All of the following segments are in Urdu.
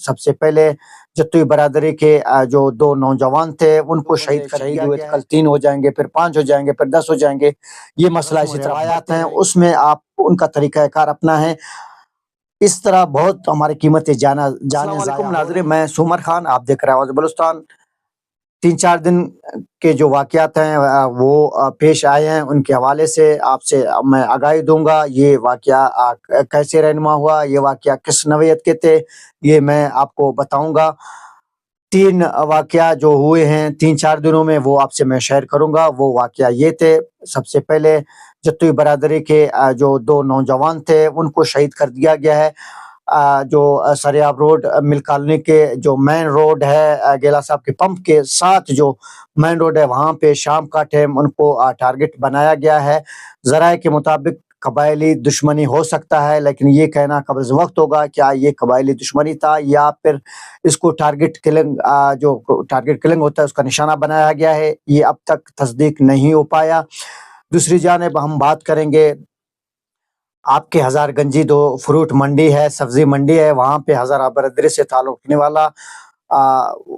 سب سے پہلے جتوئی برادری کے جو 2 نوجوان تھے ان کو شہید ہوئے تھے، کل 3 ہو جائیں گے، پھر 5 ہو جائیں گے، پھر 10 ہو جائیں گے، یہ مسئلہ اسی طرح روایات ہیں، اس میں آپ ان کا طریقہ کار اپنا ہے، اس طرح بہت ہماری قیمتیں جانے السلام علیکم ناظرین، میں سومر خان، آپ دیکھ رہے ہیں آواز بلوچستان۔ 3-4 دن کے جو واقعات ہیں وہ پیش آئے ہیں، ان کے حوالے سے آپ سے میں آگاہی دوں گا، یہ واقعہ کیسے رہنما ہوا، یہ واقعہ کس نوعیت کے تھے، یہ میں آپ کو بتاؤں گا۔ 3 واقعہ جو ہوئے ہیں 3-4 دنوں میں وہ آپ سے میں شیئر کروں گا۔ وہ واقعہ یہ تھے، سب سے پہلے جتوئی برادری کے جو 2 نوجوان تھے ان کو شہید کر دیا گیا ہے، جو سریاب روڈ مل کالونی کے جو مین روڈ ہے، گیلا صاحب کے پمپ کے ساتھ جو مین روڈ ہے، وہاں پہ شام کا ٹائم ان کو ٹارگٹ بنایا گیا ہے۔ ذرائع کے مطابق قبائلی دشمنی ہو سکتا ہے، لیکن یہ کہنا قبل وقت ہوگا کیا یہ قبائلی دشمنی تھا یا پھر اس کو ٹارگٹ کلنگ ہوتا ہے اس کا نشانہ بنایا گیا ہے، یہ اب تک تصدیق نہیں ہو پایا۔ دوسری جانب ہم بات کریں گے آپ کے ہزار گنجی جو فروٹ منڈی ہے، سبزی منڈی ہے، وہاں پہ ہزارہ برادری سے تعلق رکھنے والا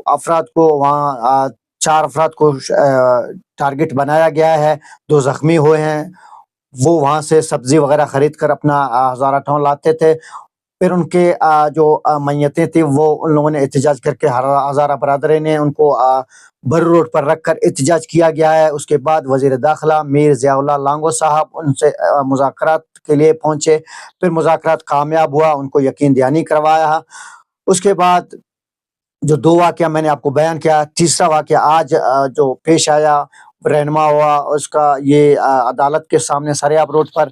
افراد کو وہاں 4 افراد کو ٹارگٹ بنایا گیا ہے، 2 زخمی ہوئے ہیں۔ وہ وہاں سے سبزی وغیرہ خرید کر اپنا ہزارہ ٹاؤن لاتے تھے، پھر ان کے جو میتیں تھیں وہ ان لوگوں نے احتجاج کر کے ہزارہ برادری نے ان کو بر روڈ پر رکھ کر احتجاج کیا گیا ہے۔ اس کے بعد وزیر داخلہ میر ضیاء اللہ لانگو صاحب ان سے مذاکرات کے لیے پہنچے، پھر مذاکرات کامیاب ہوا، ان کو یقین دہانی کروایا۔ اس کے بعد جو 2 واقعہ میں نے آپ کو بیان کیا، تیسرا واقعہ آج جو پیش آیا رہنما ہوا، اس کا یہ عدالت کے سامنے سریاب روڈ پر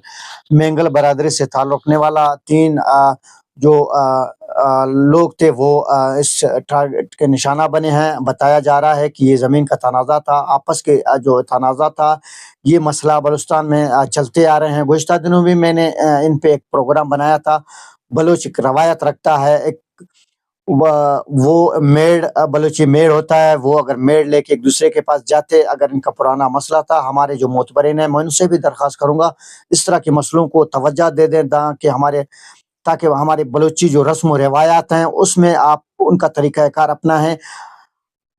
مینگل برادری سے تعلق رکھنے والا 3 جو لوگ تھے وہ اس ٹارگٹ کے نشانہ بنے ہیں۔ بتایا جا رہا ہے کہ یہ زمین کا تنازع تھا، آپس کے جو تنازع تھا، یہ مسئلہ بلوچستان میں چلتے آ رہے ہیں۔ گزشتہ دنوں بھی میں نے ان پہ ایک پروگرام بنایا تھا۔ بلوچ ایک روایت رکھتا ہے، ایک وہ میڑ بلوچی میڑ ہوتا ہے، وہ اگر میڑ لے کے ایک دوسرے کے پاس جاتے، اگر ان کا پرانا مسئلہ تھا، ہمارے جو معتبرین ہیں میں ان سے بھی درخواست کروں گا اس طرح کے مسئلوں کو توجہ دے دیں تاکہ ہمارے بلوچی جو رسم و روایات ہیں اس میں آپ ان کا طریقہ کار اپنا ہے۔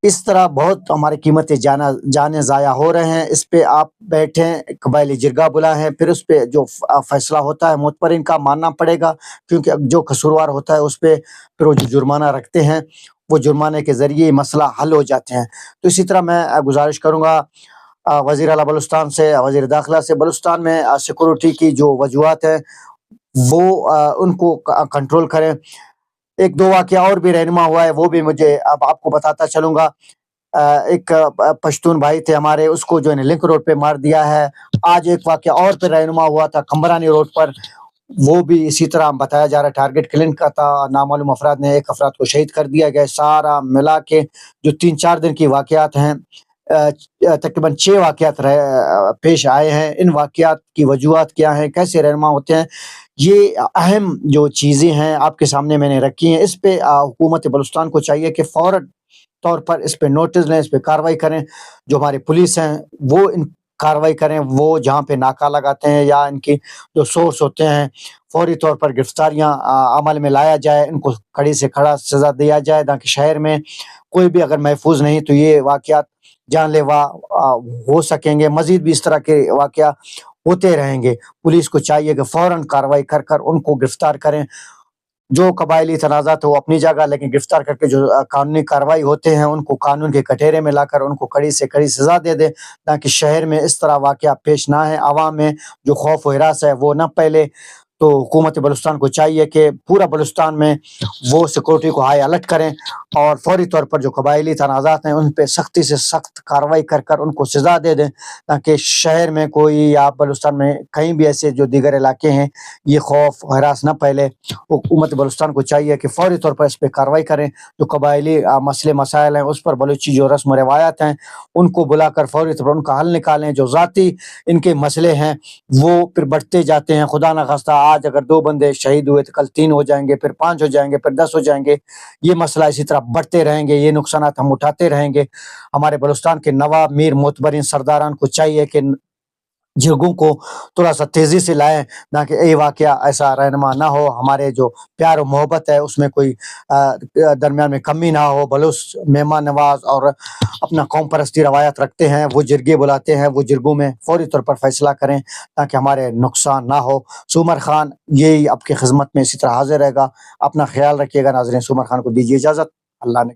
اس طرح بہت ہماری قیمتیں جانے ضائع ہو رہے ہیں، اس پہ آپ بیٹھیں، قبائلی جرگہ بلائیں، پھر اس پہ جو فیصلہ ہوتا ہے معتبرین کا ماننا پڑے گا، کیونکہ جو قصوروار ہوتا ہے اس پہ پھر وہ جو جرمانہ رکھتے ہیں وہ جرمانے کے ذریعے مسئلہ حل ہو جاتے ہیں۔ تو اسی طرح میں گزارش کروں گا وزیر اعلیٰ بلوچستان سے، وزیر داخلہ سے، بلوچستان میں سیکورٹی کی جو وجوہات ہیں وہ ان کو کنٹرول کریں۔ 1-2 واقعہ اور بھی رہنما ہوا ہے، وہ بھی مجھے اب آپ کو بتاتا چلوں گا۔ ایک پشتون بھائی تھے ہمارے، اس کو جو ہے لنک روڈ پہ مار دیا ہے۔ آج ایک واقعہ اور پہ رہنما ہوا تھا کمبرانی روڈ پر، وہ بھی اسی طرح بتایا جا رہا ہے ٹارگٹ کلنگ کا تھا، نامعلوم افراد نے 1 افراد کو شہید کر دیا گیا۔ سارا ملا کے جو 3-4 دن کی واقعات ہیں، تقریباً 6 واقعات پیش آئے ہیں۔ ان واقعات کی وجوہات کیا ہیں، کیسے رہنما ہوتے ہیں، یہ اہم جو چیزیں ہیں آپ کے سامنے میں نے رکھی ہیں۔ اس پہ حکومت بلوچستان کو چاہیے کہ فوراً طور پر اس پہ نوٹس لیں، اس پہ کارروائی کریں، جو ہمارے پولیس ہیں وہ ان کارروائی کریں، وہ جہاں پہ ناکہ لگاتے ہیں یا ان کی جو سورس ہوتے ہیں فوری طور پر گرفتاریاں عمل میں لایا جائے، ان کو کڑی سے کڑا سزا دیا جائے، تاکہ شہر میں کوئی بھی اگر محفوظ نہیں تو یہ واقعات جان لیوا ہو سکیں گے، مزید بھی اس طرح کے واقعہ ہوتے رہیں گے۔ پولیس کو چاہیے کہ فوراً کارروائی کر ان کو گرفتار کریں۔ جو قبائلی تنازعات وہ اپنی جگہ، لیکن گرفتار کر کے جو قانونی کارروائی ہوتے ہیں ان کو قانون کے کٹہرے میں لا کر ان کو کڑی سے کڑی سزا دے دیں، تاکہ شہر میں اس طرح واقعہ پیش نہ ہے، عوام میں جو خوف و ہراس ہے وہ نہ پھیلے۔ تو حکومت بلوچستان کو چاہیے کہ پورا بلوچستان میں وہ سیکورٹی کو ہائی الرٹ کریں اور فوری طور پر جو قبائلی تنازعات ہیں ان پہ سختی سے سخت کارروائی کر ان کو سزا دے دیں، تاکہ شہر میں کوئی یا بلوچستان میں کہیں بھی ایسے جو دیگر علاقے ہیں یہ خوف ہراس نہ پھیلے۔ حکومت بلوچستان کو چاہیے کہ فوری طور پر اس پہ کارروائی کریں، جو قبائلی مسئلے مسائل ہیں اس پر بلوچی جو رسم و روایات ہیں ان کو بلا کر فوری طور پر ان کا حل نکالیں۔ جو ذاتی ان کے مسئلے ہیں وہ پھر بڑھتے جاتے ہیں، خدا نخواستہ آج اگر 2 بندے شہید ہوئے تو کل 3 ہو جائیں گے، پھر 5 ہو جائیں گے، پھر 10 ہو جائیں گے، یہ مسئلہ اسی طرح بڑھتے رہیں گے، یہ نقصانات ہم اٹھاتے رہیں گے۔ ہمارے بلوچستان کے نواب میر معتبرین سرداران کو چاہیے کہ جرگوں کو تھوڑا سا تیزی سے لائیں، نہ کہ یہ واقعہ ایسا رہنما نہ ہو، ہمارے جو پیار و محبت ہے اس میں کوئی درمیان میں کمی نہ ہو۔ بلوچ مہمان نواز اور اپنا قوم پرستی روایت رکھتے ہیں، وہ جرگے بلاتے ہیں، وہ جرگوں میں فوری طور پر فیصلہ کریں تاکہ ہمارے نقصان نہ ہو۔ سومر خان یہی آپ کی خدمت میں اسی طرح حاضر رہے گا۔ اپنا خیال رکھیے گا ناظرین، سومر خان کو دیجیے اجازت، اللہ نے